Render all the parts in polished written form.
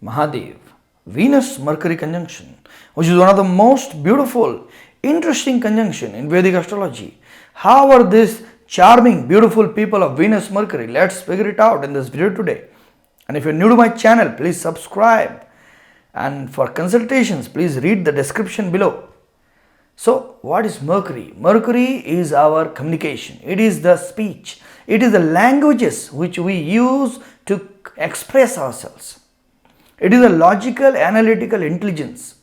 Mahadev, Venus Mercury conjunction, which is one of the most beautiful, interesting conjunction in Vedic astrology. How are these charming, beautiful people of Venus Mercury? Let's figure it out in this video today. And if you're new to my channel, please subscribe. And for consultations, please read the description below. So, what is Mercury? Mercury is our communication. It is the speech. It is the languages which we use to express ourselves. It is a logical, analytical intelligence.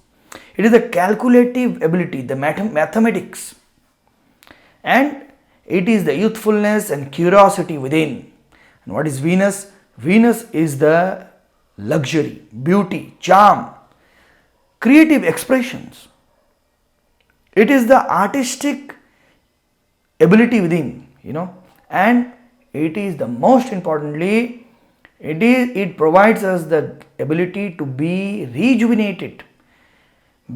It is a calculative ability, the mathematics. And it is the youthfulness and curiosity within. And what is Venus? Venus is the luxury, beauty, charm, creative expressions. It is the artistic ability within, and it is the most importantly, it provides us the ability to be rejuvenated,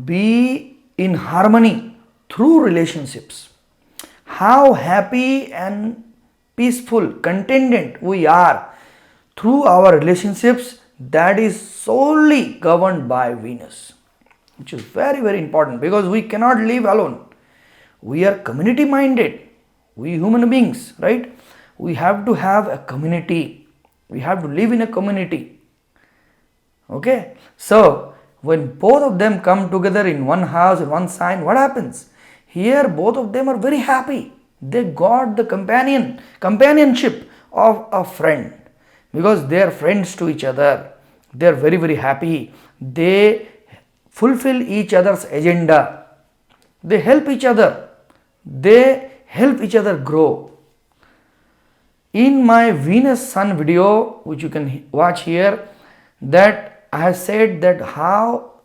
be in harmony through relationships. How happy and peaceful, contented we are through our relationships, that is solely governed by Venus, which is very, very important because we cannot live alone. We are community minded. We human beings, right? We have to have a community. We have to live in a community. Okay? So, when both of them come together in one house, in one sign, what happens? Here, both of them are very happy. They got the companionship of a friend because they are friends to each other. They are very, very happy. They fulfill each other's agenda. They help each other. They help each other grow. In my Venus Sun video, which you can watch here, that I have said that how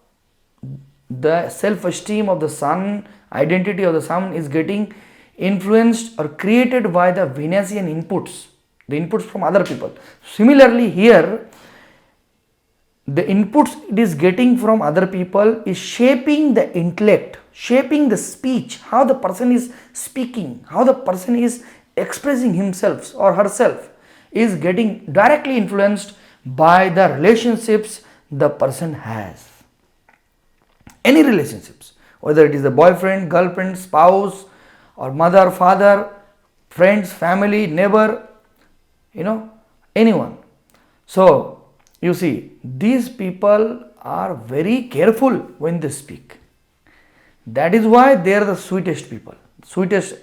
the self-esteem of the Sun, identity of the Sun is getting influenced or created by the Venusian inputs, the inputs from other people. Similarly here, the inputs it is getting from other people is shaping the intellect, shaping the speech, how the person is speaking, how the person is expressing himself or herself is getting directly influenced by the relationships the person has. Any relationships, whether it is a boyfriend, girlfriend, spouse, or mother, father, friends, family, neighbor, anyone. So, you see, these people are very careful when they speak. That is why they are the sweetest people, sweetest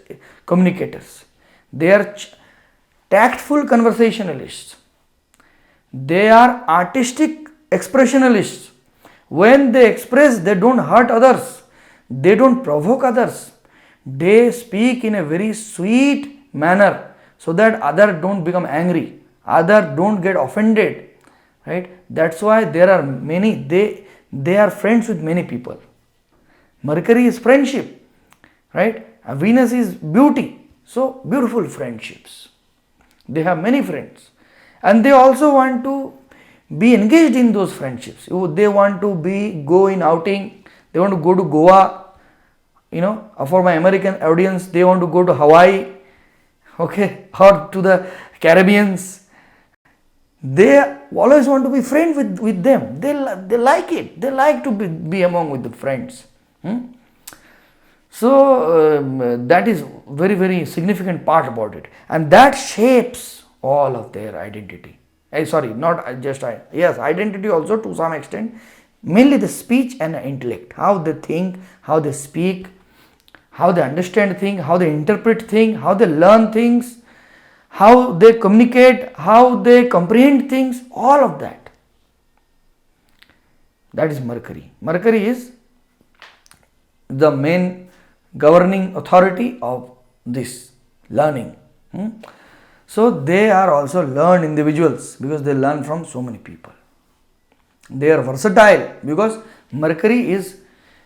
communicators. They are tactful conversationalists. They are artistic expressionalists. When they express, they don't hurt others. They don't provoke others. They speak in a very sweet manner so that others don't become angry, others don't get offended. Right? That's why there are many, they are friends with many people. Mercury is friendship, right? And Venus is beauty. So, beautiful friendships. They have many friends. And they also want to be engaged in those friendships. They want to go in outing. They want to go to Goa. For my American audience, they want to go to Hawaii. Okay. Or to the Caribbeans. They always want to be friends with them. They like it. They like to be among with the friends. So, that is very, very significant part about it. And that shapes all of their identity. Identity also to some extent. Mainly the speech and intellect. How they think, how they speak, how they understand things, how they interpret things, how they learn things, how they communicate, how they comprehend things, all of that. That is Mercury. Mercury is the main governing authority of this learning. So they are also learned individuals because they learn from so many people. They are versatile because Mercury is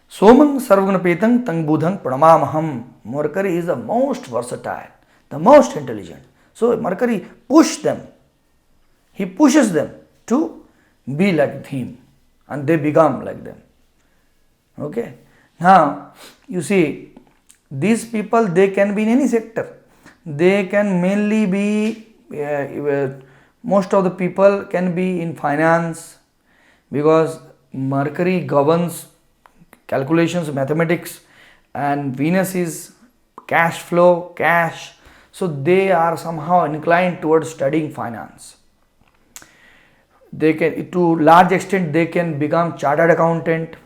Somang Sarvagnapetam Tang Budhang Pranamaham. Mercury is the most versatile, the most intelligent. So Mercury pushes them. He pushes them to be like him and they become like them. Okay. Now, you see, these people, they can be in any sector. They can mainly be, most of the people can be in finance, because Mercury governs calculations, mathematics, and Venus is cash flow, cash. So they are somehow inclined towards studying finance. They can, to large extent, they can become chartered accountant.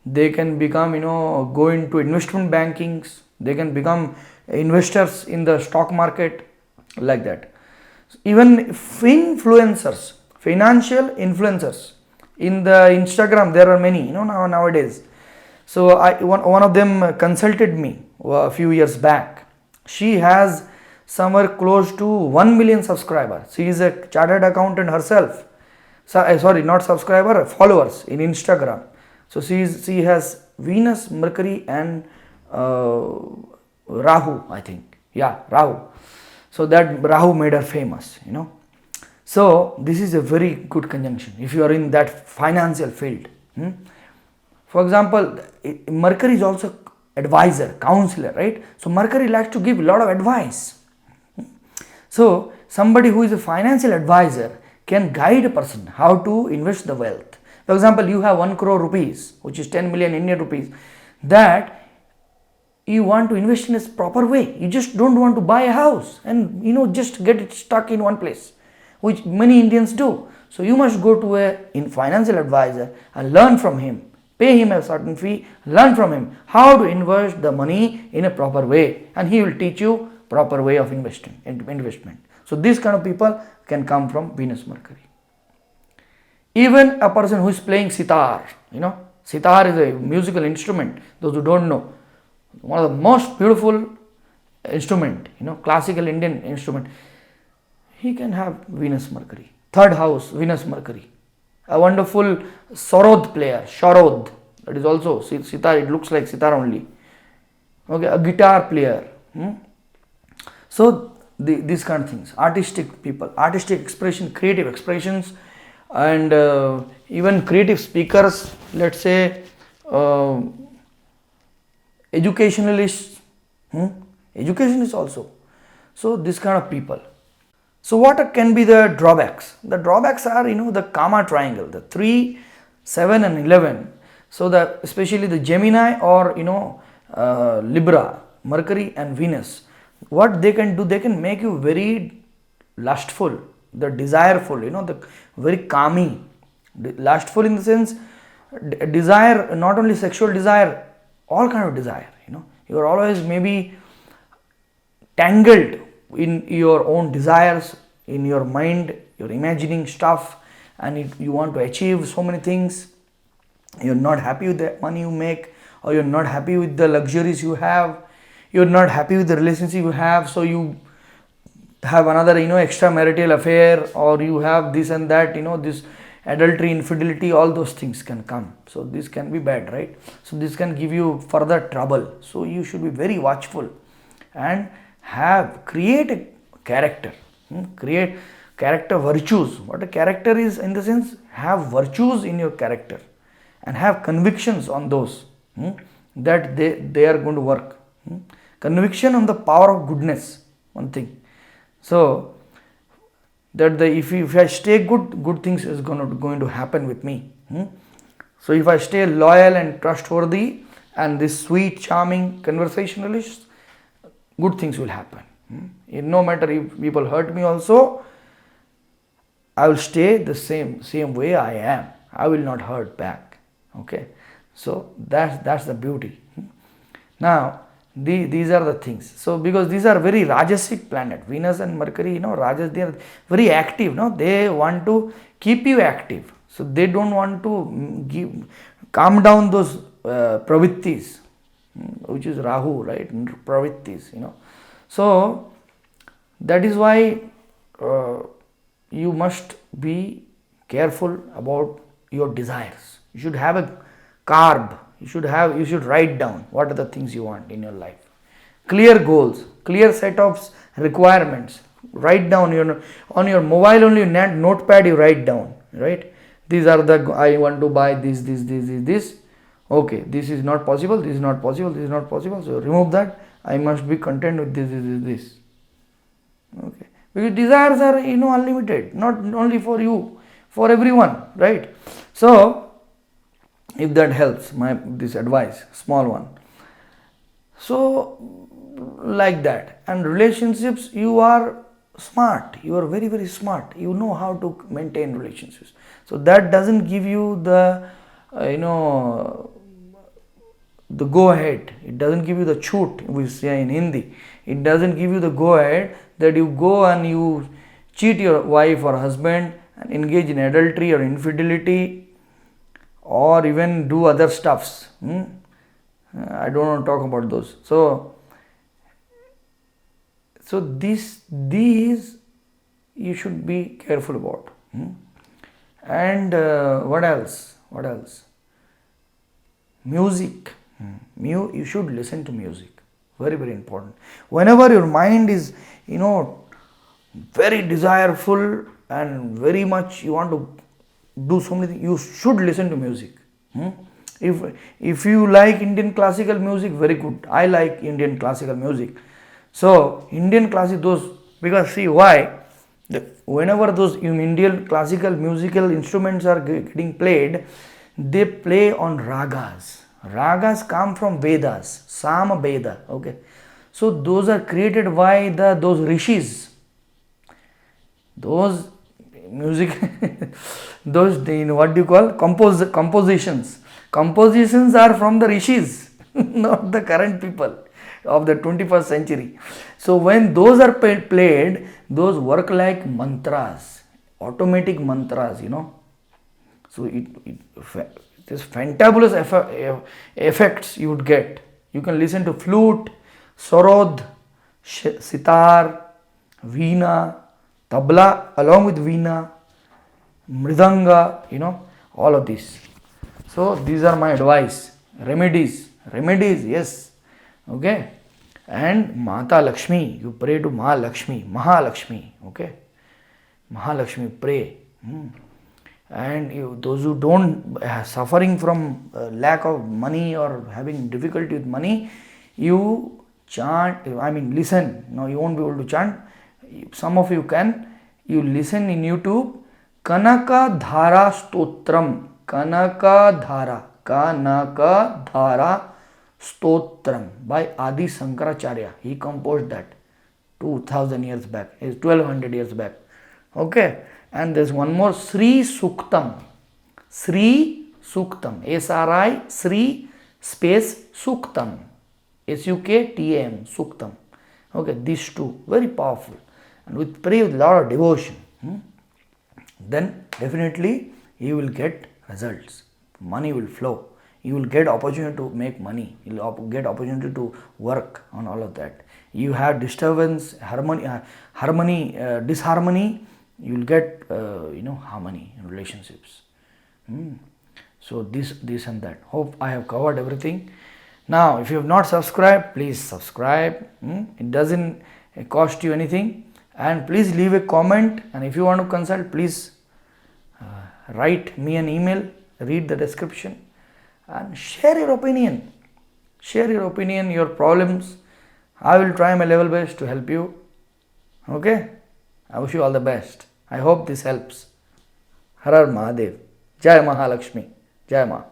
They can become, go into investment bankings. They can become investors in the stock market, like that. Even influencers, financial influencers in the Instagram, there are many, nowadays. So one of them consulted me a few years back. She has somewhere close to 1 million subscribers. She is a chartered accountant herself. Sorry, not subscriber, followers in Instagram. So she has Venus, Mercury, and Rahu, I think. Yeah, Rahu. So that Rahu made her famous, So this is a very good conjunction if you are in that financial field. For example, Mercury is also advisor, counselor, right? So Mercury likes to give a lot of advice. So somebody who is a financial advisor can guide a person how to invest the wealth. For example, you have 1 crore rupees, which is 10 million Indian rupees, that you want to invest in a proper way. You just don't want to buy a house and just get it stuck in one place, which many Indians do. So you must go to a financial advisor and learn from him. Pay him a certain fee, learn from him how to invest the money in a proper way, and he will teach you proper way of investment. So these kind of people can come from Venus Mercury. Even a person who is playing sitar, sitar is a musical instrument. Those who don't know, one of the most beautiful instrument, classical Indian instrument. He can have Venus Mercury. Third house, Venus Mercury. A wonderful sarod player, sharod, that is also sitar, it looks like sitar only. Okay, a guitar player. So these kind of things, artistic people, artistic expression, creative expressions, and even creative speakers, let's say educationalists, educationists also. So this kind of people. So what can be the drawbacks? The drawbacks are, the karma triangle, the 3, 7 and 11. So especially the Gemini or, Libra, Mercury and Venus, what they can do, they can make you very lustful, the desireful, the very calming. Lustful in the sense, desire, not only sexual desire, all kind of desire, you are always maybe tangled in your own desires, in your mind, you're imagining stuff, and you want to achieve so many things. You're not happy with the money you make, or you're not happy with the luxuries you have, you're not happy with the relationship you have, so you have another extramarital affair, or you have this and that, this adultery, infidelity, all those things can come. So this can be bad, right? So this can give you further trouble. So you should be very watchful and create a character, create character virtues. What a character is, in the sense, have virtues in your character and have convictions on those, that they are going to work. Conviction on the power of goodness, one thing. So that if I stay good things is going to happen with me. So if I stay loyal and trustworthy and this sweet, charming conversationalist, good things will happen. No matter if people hurt me also, I will stay the same way I am. I will not hurt back. Okay, so that's the beauty. Now these are the things. So because these are very rajasic planet, Venus and Mercury, Rajas, they are very active. They want to keep you active. So they don't want to calm down those pravittis, which is Rahu, right? Pravittis, So that is why you must be careful about your desires. You should have a carb. You should write down what are the things you want in your life. Clear goals, clear set of requirements. Write down on your mobile only, notepad you write down, right? These are I want to buy this. Okay, this is not possible, this is not possible, this is not possible. So remove that. I must be content with this. Okay, because desires are unlimited, not only for you, for everyone, right? So if that helps, this advice, small one. So like that. And relationships, you are smart, you are very very smart, you know how to maintain relationships. So that doesn't give you the the go ahead, it doesn't give you the chhoot, we say in Hindi. It doesn't give you the go ahead that you go and you cheat your wife or husband and engage in adultery or infidelity or even do other stuffs. I don't want to talk about those. So these you should be careful about. And what else? Music. You should listen to music. Very very important. Whenever your mind is very desireful and very much you want to do so many things, you should listen to music. If you like Indian classical music, very good. I like Indian classical music. So Indian classic, those, because see why, whenever those Indian classical musical instruments are getting played, they play on ragas. Ragas come from Vedas, Sama Veda. Okay, so those are created by those rishis. Those music, those what do you call compositions? Compositions are from the rishis, not the current people of the 21st century. So when those are played, those work like mantras, automatic mantras, So this fantabulous effects you would get. You can listen to flute, sarod, sitar, veena, tabla along with veena, mridanga, all of these. So these are my advice. Remedies, yes. Okay. And Mata Lakshmi, you pray to Mahalakshmi. Okay. Mahalakshmi, pray. And those who don't suffering from lack of money or having difficulty with money, you chant, listen. No, you won't be able to chant. Some of you can. You listen in YouTube, Kanaka Dhara Stotram. Kanaka Dhara Stotram by Adi Sankaracharya. He composed that 2000 years back, 1200 years back. Okay. And there's one more, Sri Suktam. Sri Suktam. SRI, Sri space Suktam. SUKTAM, Suktam. Okay, these two, very powerful. And with pray with a lot of devotion. Then definitely you will get results. Money will flow. You will get opportunity to make money. You will get opportunity to work on all of that. You have disturbance, disharmony. You will get harmony in relationships. So this and that. Hope I have covered everything. Now if you have not subscribed, please subscribe. It doesn't cost you anything. And please leave a comment. And if you want to consult, please write me an email, read the description and share your opinion. Share your opinion, your problems. I will try my level best to help you. Okay? I wish you all the best. I hope this helps. Har Har Mahadev. Jai Mahalakshmi. Jai Ma.